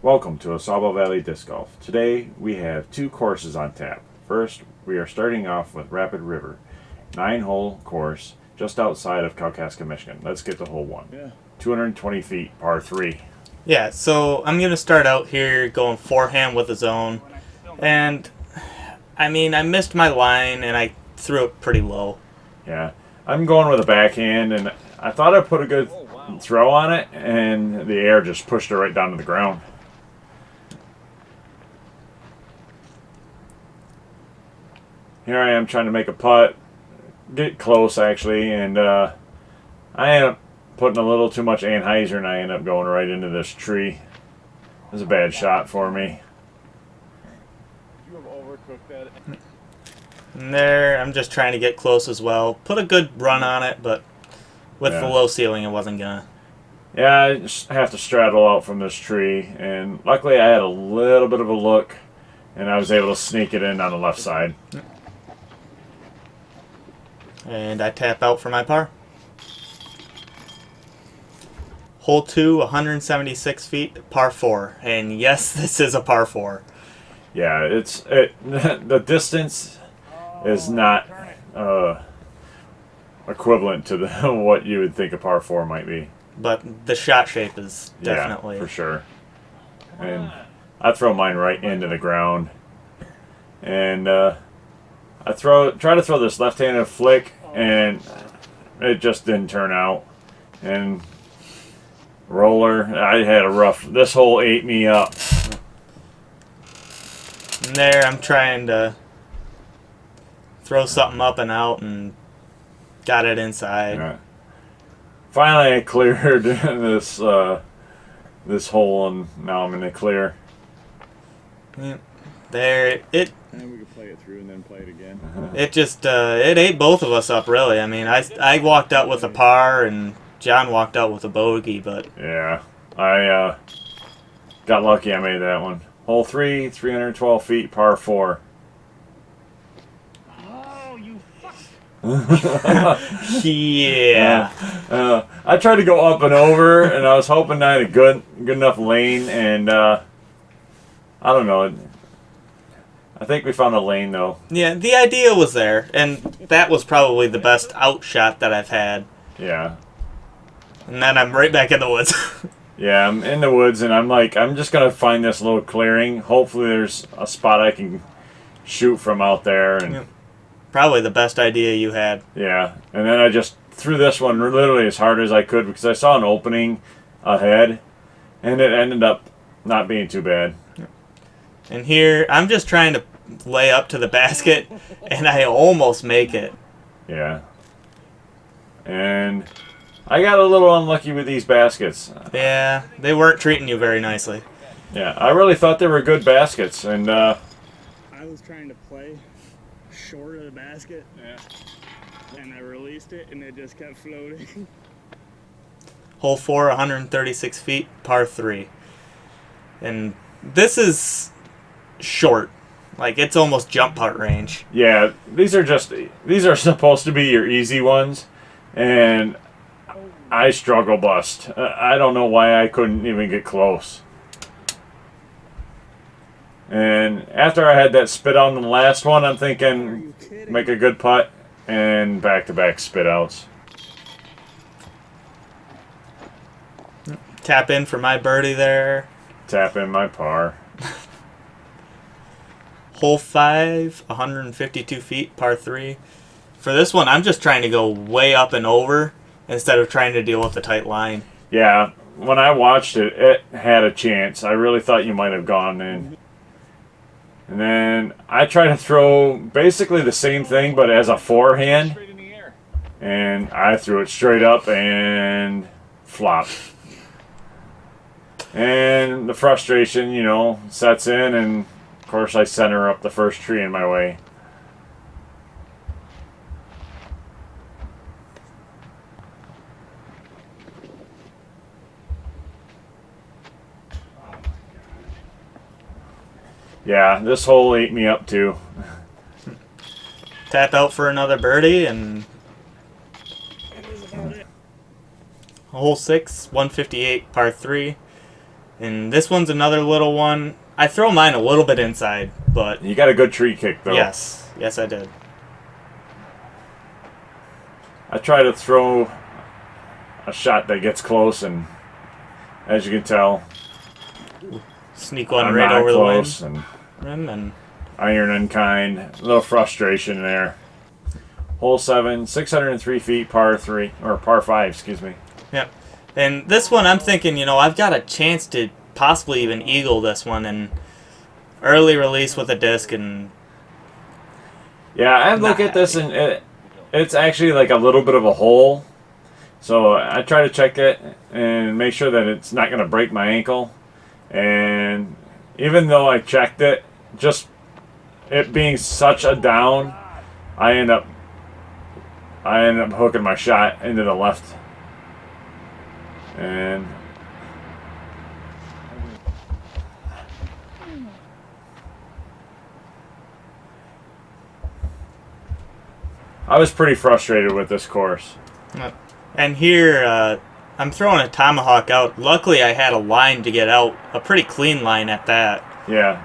Welcome to Ausable Valley Disc Golf. Today we have two courses on tap. First, we are starting off with Rapid River, 9-hole course just outside of Kalkaska, Michigan. Let's get to hole one. 220 feet, par 3. Yeah, so I'm going to start out here going forehand with a zone. And, I mean, I missed my line and I threw it pretty low. Yeah, I'm going with a backhand, and I thought I put a good throw on it, and the air just pushed it right down to the ground. Here I am trying to make a putt, get close actually, and I end up putting a little too much anheuser, and I end up going right into this tree. It was a bad shot for me. You have overcooked that. And there, I'm just trying to get close as well. Put a good run on it, but with the low ceiling, it wasn't gonna. Yeah, I just have to straddle out from this tree, and luckily I had a little bit of a look, and I was able to sneak it in on the left side. And I tap out for my par. Hole 2, 176 feet, par 4. And yes, this is a par 4. Yeah, the distance is not equivalent to what you would think a par 4 might be. But the shot shape is definitely... Yeah, for sure. And I throw mine right into the ground. And I try to throw this left-handed flick, and it just didn't turn out. And roller, I had a rough... This hole ate me up. And there, I'm trying to throw something up and out, and got it inside. Yeah. Finally, I cleared this this hole, and now I'm in the clear. Yeah. There, it And we could play it through and then play it again. it just it ate both of us up, really. I mean, I walked out with a par, and John walked out with a bogey, but Yeah, I got lucky. I made that one. Hole 3, 312 feet, par 4. Oh, you fuck! yeah. I tried to go up and over, and I was hoping I had a good enough lane, and I don't know. I think we found a lane though. Yeah, the idea was there, and that was probably the best out shot that I've had. Yeah. And then I'm right back in the woods. Yeah, I'm in the woods, and I'm just going to find this little clearing. Hopefully there's a spot I can shoot from out there. And Yeah. Probably the best idea you had. yeah, and then I just threw this one literally as hard as I could because I saw an opening ahead, and it ended up not being too bad. And here, I'm just trying to lay up to the basket, and I almost make it. Yeah. And I got a little unlucky with these baskets. Yeah, they weren't treating you very nicely. Yeah, I really thought they were good baskets, and I was trying to play short of the basket. Yeah. And I released it, and it just kept floating. Hole 4, 136 feet, par 3. And this is short. Like, it's almost jump putt range. yeah, these are supposed to be your easy ones, and I struggle bust. I don't know why I couldn't even get close. And after I had that spit out in the last one, I'm thinking make a good putt, and back-to-back spit outs. Tap in for my birdie there. Tap in my par. Hole 5, 152 feet, par 3. For this one, I'm just trying to go way up and over instead of trying to deal with the tight line. Yeah, when I watched it, it had a chance. I really thought you might have gone in. And then I tried to throw basically the same thing, but as a forehand. Straight in the air. And I threw it straight up and flopped. And the frustration, sets in, and of course I center up the first tree in my way. Yeah, this hole ate me up too. Tap out for another birdie, and That was about it. hole 6, 158, par 3. And this one's another little one. I throw mine a little bit inside, but You got a good tree kick, though. yes, I did. I try to throw a shot that gets close, and as you can tell, Sneak one I'm right not over close, the and rim, and iron unkind. A little frustration there. Hole 7, 603 feet, par 3, or par 5, excuse me. yep. And this one, I'm thinking, I've got a chance to possibly even eagle this one, and early release with a disc, and Yeah, I look at this, and it's actually like a little bit of a hole. So I try to check it and make sure that it's not going to break my ankle. And even though I checked it, just it being such a down, I end up hooking my shot into the left. And I was pretty frustrated with this course. And here, I'm throwing a tomahawk out. Luckily, I had a line to get out, a pretty clean line at that. Yeah.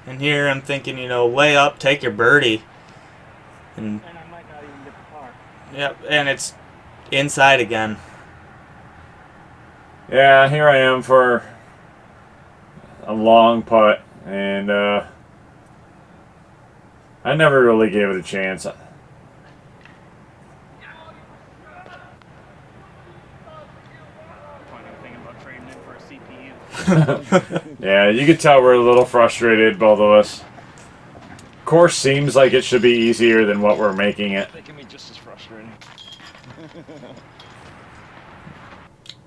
And here, I'm thinking, lay up, take your birdie. And I might not even get the par. yep, and it's inside again. Yeah, here I am for a long putt, and I never really gave it a chance. Thinking about trading in for a CPU. Yeah, you can tell we're a little frustrated, both of us. Course seems like it should be easier than what we're making it. They can be just as frustrating.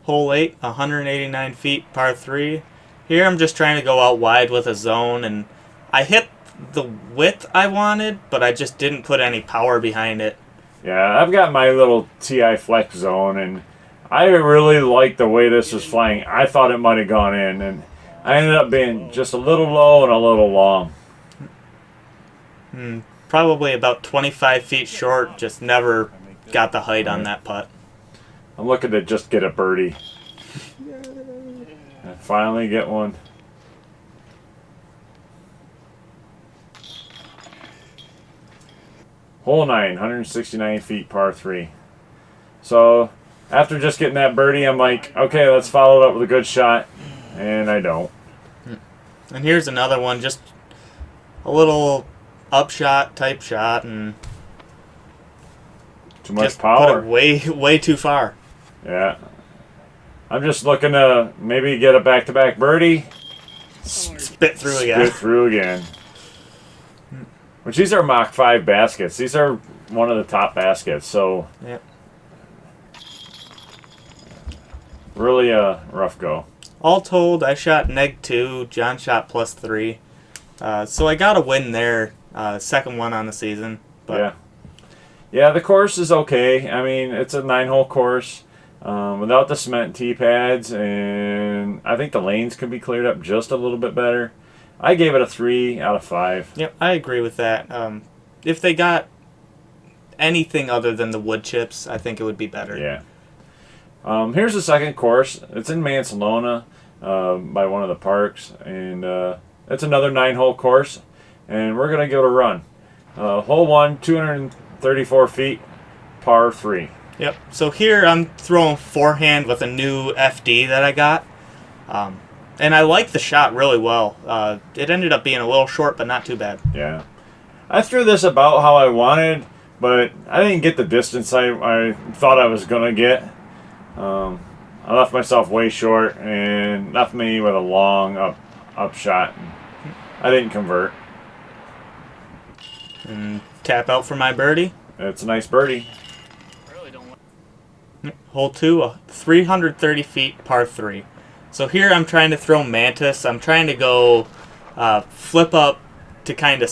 Hole 8, 189 feet, par 3. Here, I'm just trying to go out wide with a zone, and I hit the width I wanted, but I just didn't put any power behind it. Yeah, I've got my little TI flex zone, and I really like the way this was flying. I thought it might have gone in, and I ended up being just a little low and a little long. Probably about 25 feet short, just never got the height on that putt. I'm looking to just get a birdie. And finally get one. Hole 9, 169 feet, par 3. So, after just getting that birdie, I'm like, okay, let's follow it up with a good shot. And I don't. And here's another one, just a little upshot type shot, and Too much just power. put it way too far. Yeah. I'm just looking to maybe get a back-to-back birdie. Spit through again. Spit through again. Which these are Mach 5 baskets. These are one of the top baskets. So Yep. really a rough go. All told, I shot -2. John shot +3. So I got a win there. Second one on the season. But Yeah. Yeah, the course is okay. I mean, it's a 9-hole course without the cement tee pads, and I think the lanes could be cleared up just a little bit better. I gave it a 3 out of 5. Yep, I agree with that. If they got anything other than the wood chips, I think it would be better. Yeah. Here's the second course. It's in Mancelona by one of the parks, and it's another 9-hole course, and we're going to give it a run. Hole 1, 234 feet, par 3. Yep. So here I'm throwing forehand with a new FD that I got. And I like the shot really well. It ended up being a little short, but not too bad. Yeah. I threw this about how I wanted, but I didn't get the distance I thought I was going to get. I left myself way short and left me with a long up shot. I didn't convert. And tap out for my birdie. It's a nice birdie. Really don't want. Hole 2, 330 feet, par 3. So here I'm trying to throw Mantis. I'm trying to go flip up to kind of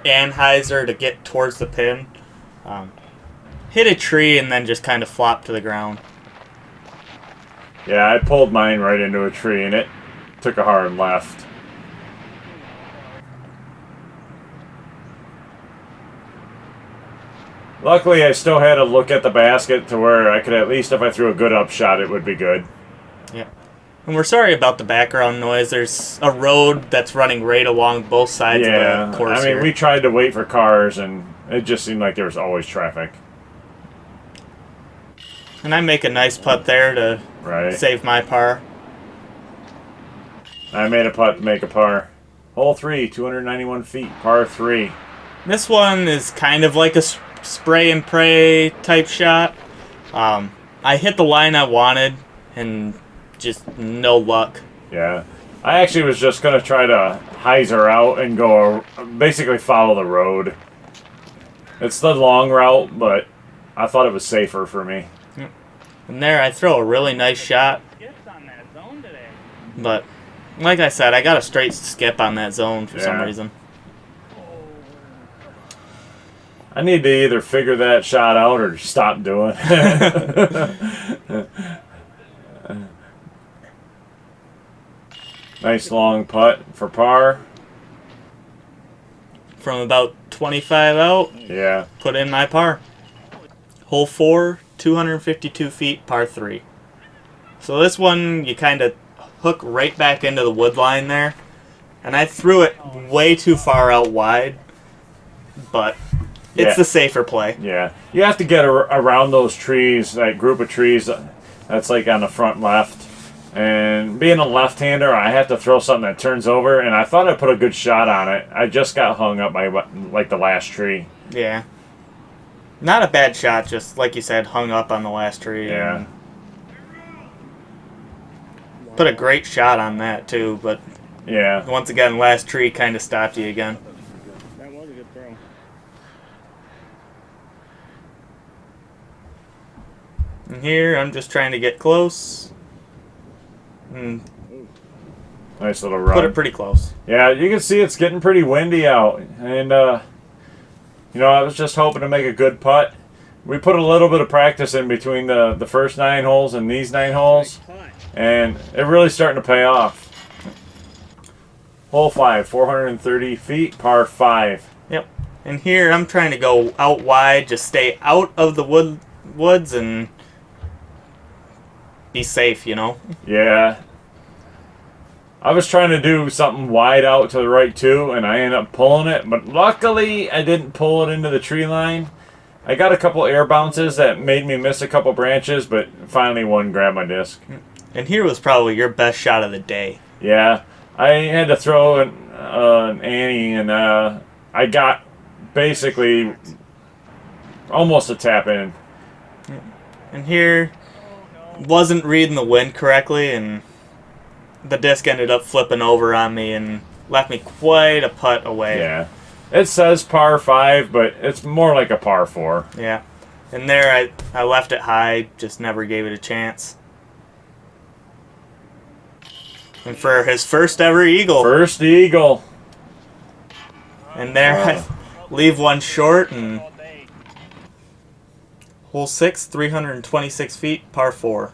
Anheuser to get towards the pin. Hit a tree and then just kind of flop to the ground. Yeah, I pulled mine right into a tree and it took a hard left. Luckily, I still had a look at the basket to where I could at least, if I threw a good up shot, it would be good. Yeah. And we're sorry about the background noise. There's a road that's running right along both sides of the course I mean, here. we tried to wait for cars, and it just seemed like there was always traffic. And I make a nice putt there to save my par. I made a putt, make a par. Hole 3, 291 feet, par 3. This one is kind of like a spray and pray type shot. I hit the line I wanted, and just no luck. Yeah. I actually was just going to try to hyzer out and go, basically follow the road. It's the long route, but I thought it was safer for me. And there I throw a really nice shot. But, like I said, I got a straight skip on that zone for some reason. I need to either figure that shot out or stop doing it. Nice long putt for par. From about 25 out, put in my par. Hole 4, 252 feet, par 3. So this one, you kind of hook right back into the wood line there. And I threw it way too far out wide, but it's the safer play. Yeah. You have to get around those trees, that group of trees that's like on the front left. And being a left-hander, I have to throw something that turns over, and I thought I put a good shot on it. I just got hung up by, like, the last tree. Yeah. Not a bad shot, just, like you said, hung up on the last tree. Yeah. Put a great shot on that, too, but once again, last tree kind of stopped you again. That was a good throw. And here, I'm just trying to get close. Nice little run. Put it pretty close. Yeah, you can see it's getting pretty windy out. And, you know, I was just hoping to make a good putt. We put a little bit of practice in between the first 9 holes and these 9 holes. And it really starting to pay off. Hole 5, 430 feet, par 5. Yep. And here, I'm trying to go out wide, just stay out of the woods and be safe, you know? Yeah. I was trying to do something wide out to the right too, and I ended up pulling it, but luckily I didn't pull it into the tree line. I got a couple air bounces that made me miss a couple branches, but finally one grabbed my disc. And here was probably your best shot of the day. Yeah. I had to throw an Annie, and I got basically almost a tap in. And here, wasn't reading the wind correctly, and the disc ended up flipping over on me and left me quite a putt away. Yeah. It says par 5, but it's more like a par 4. Yeah. And there I left it high, just never gave it a chance. And for his first ever eagle. First eagle. And there I leave one short, and hole 6, 326 feet, par 4.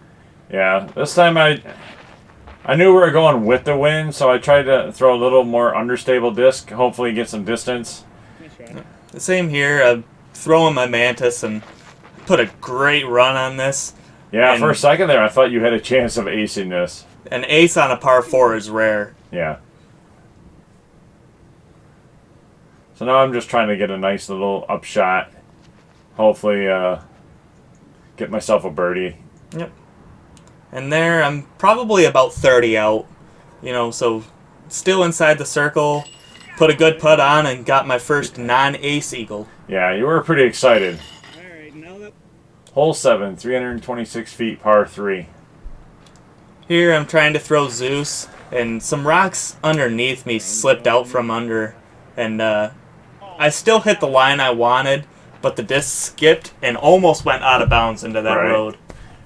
Yeah, this time I knew we were going with the wind, so I tried to throw a little more understable disc, hopefully get some distance. The same here. I'm throwing my Mantis and put a great run on this. Yeah, and for a second there, I thought you had a chance of acing this. An ace on a par 4 is rare. Yeah. So now I'm just trying to get a nice little upshot. Hopefully, get myself a birdie. Yep. And there, I'm probably about 30 out. You know, so still inside the circle. Put a good putt on and got my first non-ace eagle. Yeah, you were pretty excited. All right, now that Hole 7, 326 feet, par 3. Here I'm trying to throw Zeus, and some rocks underneath me slipped out from under, and I still hit the line I wanted, but the disc skipped and almost went out of bounds into that road.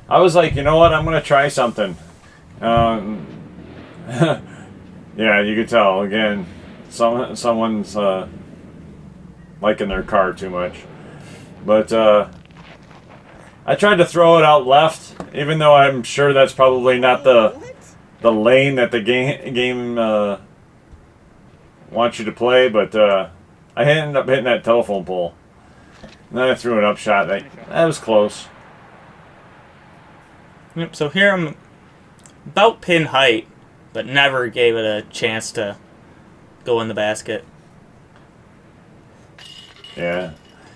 I was like, you know what, I'm going to try something. Yeah, you could tell, again, someone's liking their car too much. But I tried to throw it out left, even though I'm sure that's probably not the lane that the game wants you to play, but I ended up hitting that telephone pole. And then I threw an upshot. That was close. Yep, so here I'm about pin height, but never gave it a chance to go in the basket. Yeah.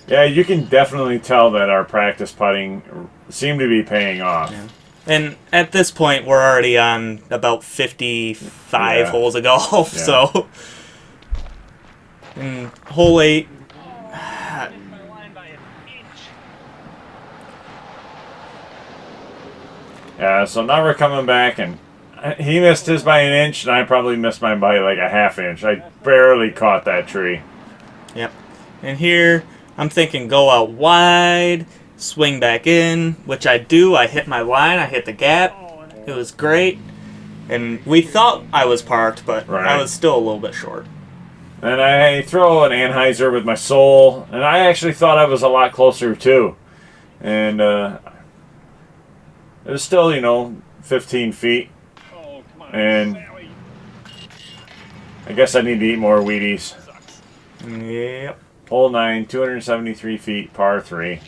Yeah, you can definitely tell that our practice putting seemed to be paying off. Yeah. And at this point, we're already on about 55 holes of golf, Yeah. so... In hole 8... Yeah, so now we're coming back, and he missed his by an inch, and I probably missed mine by like a half inch. I barely caught that tree. Yep. And here, I'm thinking go out wide, swing back in, which I do. I hit my line, I hit the gap. It was great. And we thought I was parked, but Right. I was still a little bit short. And I throw an Anheuser with my sole, and I actually thought I was a lot closer too. And it was still, 15 feet. And I guess I need to eat more Wheaties. Yep. Hole 9, 273 feet, par 3.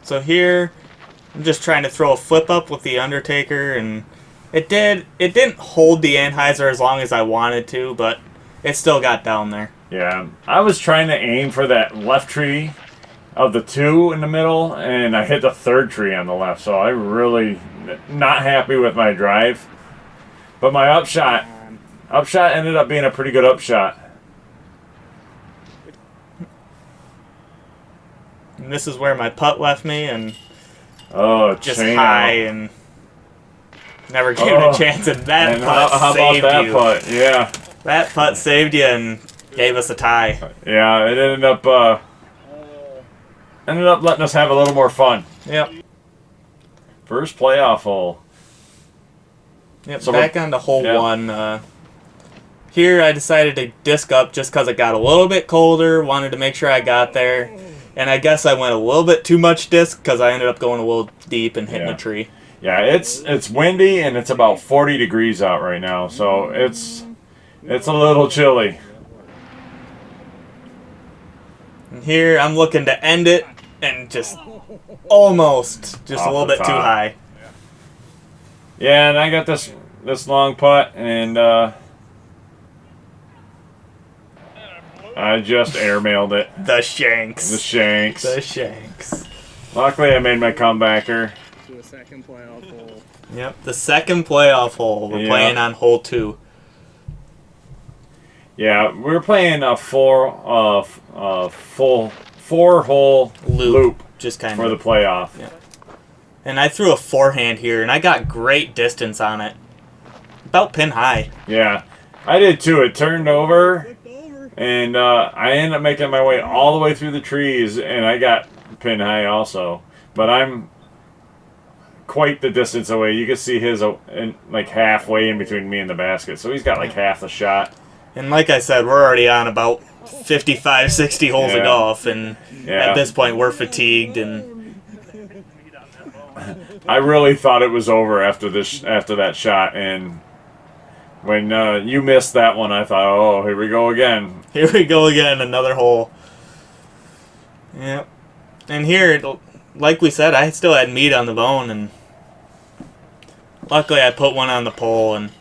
So here, I'm just trying to throw a flip up with the Undertaker, and it didn't hold the Anheuser as long as I wanted to, but it still got down there. Yeah, I was trying to aim for that left tree of the 2 in the middle, and I hit the 3rd tree on the left, so I really not happy with my drive. But my upshot ended up being a pretty good upshot. And this is where my putt left me, and Oh, just chain high out. and never gave it a chance. And that And putt how about saved that you. putt? Yeah, That putt saved you and gave us a tie. yeah. It ended up letting us have a little more fun. Yep. First playoff hole. Yep. So Back on to hole yeah. 1. Here I decided to disc up just because it got a little bit colder. Wanted to make sure I got there. And I guess I went a little bit too much disc because I ended up going a little deep and hitting Yeah. a tree. Yeah, it's windy and it's about 40 degrees out right now, so it's a little chilly. And here I'm looking to end it and just almost just Off a little the bit too top. high. Yeah, and I got this long putt, and I just airmailed it. The shanks. The shanks. The shanks. Luckily, I made my comebacker. To the second playoff hole. Yep, the second playoff hole. We're Yeah. playing on hole 2. Yeah, we were playing a full 4-hole loop Just kind for of. the playoff. Yeah. And I threw a forehand here, and I got great distance on it. About pin high. Yeah, I did too. It turned over. Flipped over. And I ended up making my way all the way through the trees, and I got pin high also. But I'm quite the distance away. You can see his like halfway in between me and the basket. So he's got like half the shot. And like I said, we're already on about 55, 60 holes Yeah. of golf, and Yeah. at this point we're fatigued. And I really thought it was over after that shot, and when you missed that one, I thought, oh, here we go again. here we go again, another hole. Yep. And here, like we said, I still had meat on the bone, and luckily I put one on the pole and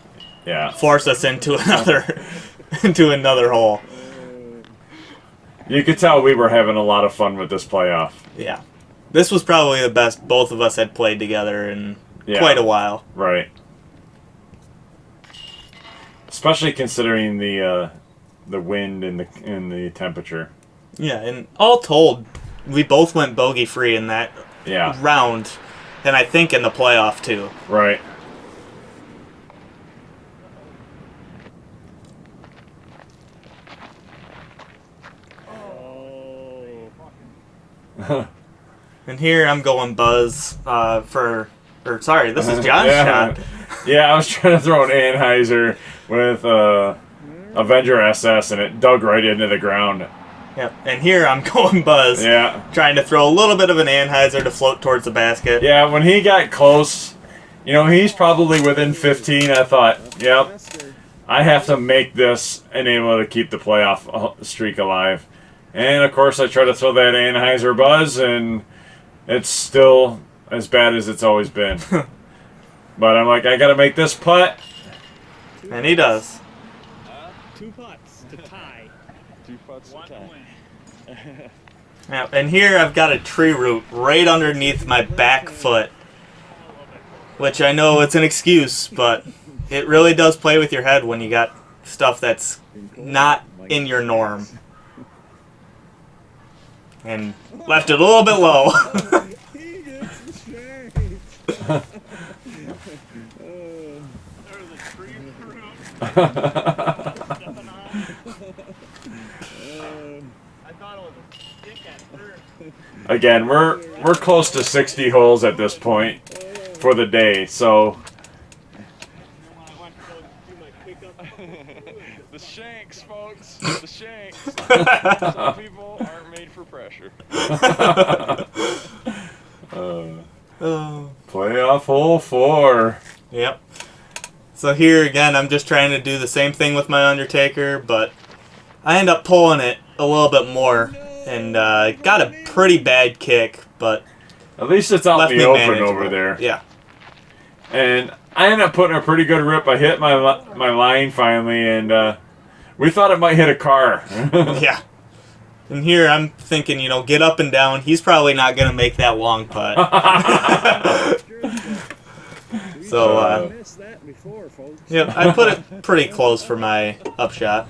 Yeah. forced us into another hole. You could tell we were having a lot of fun with this playoff. Yeah. This was probably the best both of us had played together in Yeah. quite a while. Right. Especially considering the wind and the temperature. Yeah, and all told, we both went bogey free in that Yeah. round, and I think in the playoff too. Right. Oh. And here I'm going buzz sorry, this is John's Yeah. shot. Yeah, I was trying to throw an Anheuser with Avenger SS, and it dug right into the ground. Yep. And here I'm going buzz, Yeah. trying to throw a little bit of an Anheuser to float towards the basket. Yeah, when he got close, he's probably within 15. I thought, yep, I have to make this and able to keep the playoff streak alive. And of course, I try to throw that Anheuser buzz, and it's still as bad as it's always been. But I'm like, I got to make this putt. And he does. 2 putts to tie. 2 putts to tie. Yeah, and here I've got a tree root right underneath my back foot, which I know it's an excuse, but it really does play with your head when you got stuff that's not in your norm. And left it a little bit low. He gets the strength. There's a tree root. I thought it was a stick at first. Again, we're close to 60 holes at this point for the day, so The shanks, folks. The shanks. Some people aren't made for pressure. playoff hole 4. Yep. So here again, I'm just trying to do the same thing with my Undertaker, but I end up pulling it a little bit more and got a pretty bad kick, but At least it's out left in me the open manageable. over there. Yeah. And I ended up putting a pretty good rip. I hit my line finally, and we thought it might hit a car. Yeah. And here I'm thinking, get up and down. He's probably not going to make that long putt. So, Missed that before, folks. yeah, I put it pretty close for my upshot.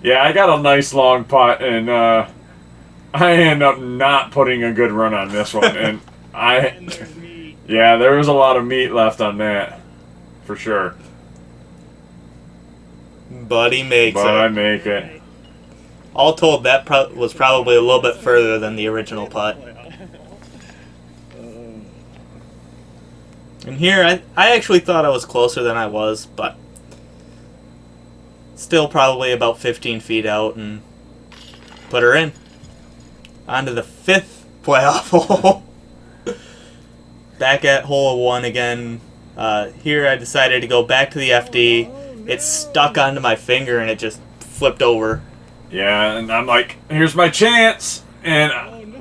Yeah, I got a nice long putt, and I ended up not putting a good run on this one. And yeah, there was a lot of meat left on that, for sure. But he makes But it. I make it. All told, that was probably a little bit further than the original putt. And here, I actually thought I was closer than I was, but still probably about 15 feet out, and put her in. On to the 5th playoff hole. Back at hole 1 again. Here I decided to go back to the FD. It stuck onto my finger, and it just flipped over. Yeah, and I'm like, here's my chance. And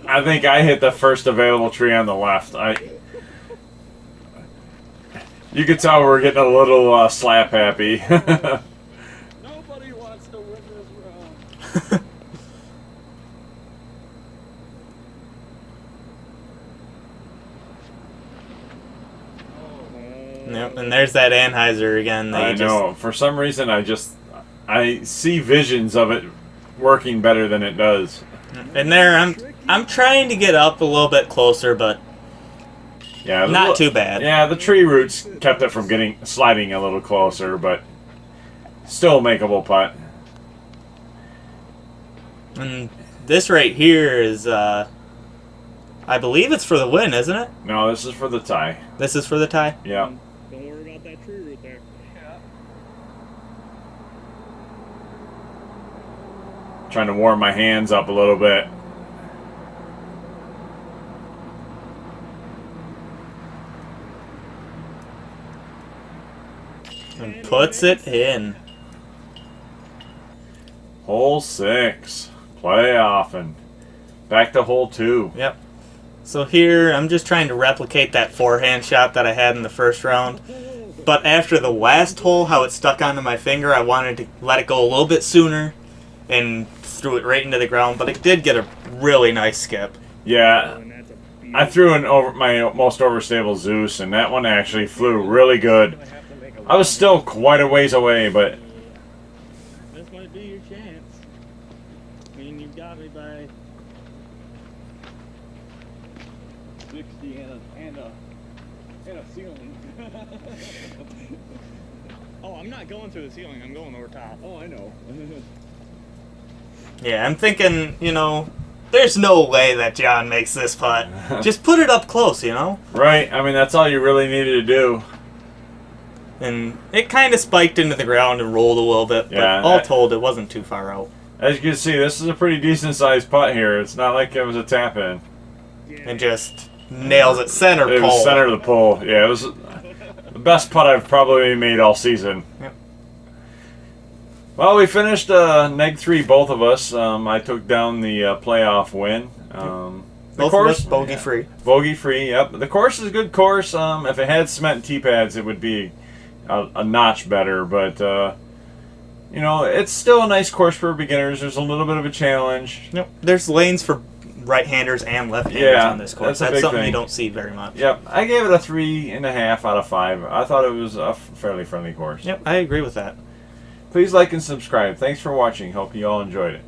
I think I hit the first available tree on the left. You could tell we're getting a little slap happy. Nobody wants to win this round. Yep, and there's that Anheuser again. That I you know. For some reason, I see visions of it working better than it does. And there, I'm trying to get up a little bit closer, but Yeah, not too bad. Yeah, the tree roots kept it from sliding a little closer, but still a makeable putt. And this right here is, I believe it's for the win, isn't it? No, this is for the tie. This is for the tie? Yeah. Don't worry about that tree root there. Trying to warm my hands up a little bit. And puts it in. Hole 6. Playoff and back to hole 2. Yep. So here, I'm just trying to replicate that forehand shot that I had in the first round. But after the last hole, how it stuck onto my finger, I wanted to let it go a little bit sooner and threw it right into the ground. But it did get a really nice skip. Yeah, And that's a I threw my most overstable Zeus, and that one actually flew really good. I was still quite a ways away, but This might be your chance. I mean, you've got me by 60 and a ceiling. Oh, I'm not going through the ceiling. I'm going over top. Oh, I know. Yeah, I'm thinking, there's no way that John makes this putt. Just put it up close, right. I mean, that's all you really needed to do. And it kind of spiked into the ground and rolled a little bit, but Yeah, all told, it wasn't too far out. As you can see, this is a pretty decent sized putt here. It's not like it was a tap in. And just nails it center It pole. was center of the pole. Yeah, it was the best putt I've probably made all season. Yep. Well, we finished neg 3, both of us. I took down the playoff win. Both course, bogey free. Bogey free, yep. The course is a good course. If it had cement and tee pads, it would be a notch better. But you know, it's still a nice course for beginners. There's a little bit of a challenge. Yep. There's lanes for right-handers and left-handers on this course. That's a That's big something thing. you don't see very much. Yep, I gave it a 3.5 out of 5. I thought it was a fairly friendly course. Yep, I agree with that. Please like and subscribe. Thanks for watching. Hope you all enjoyed it.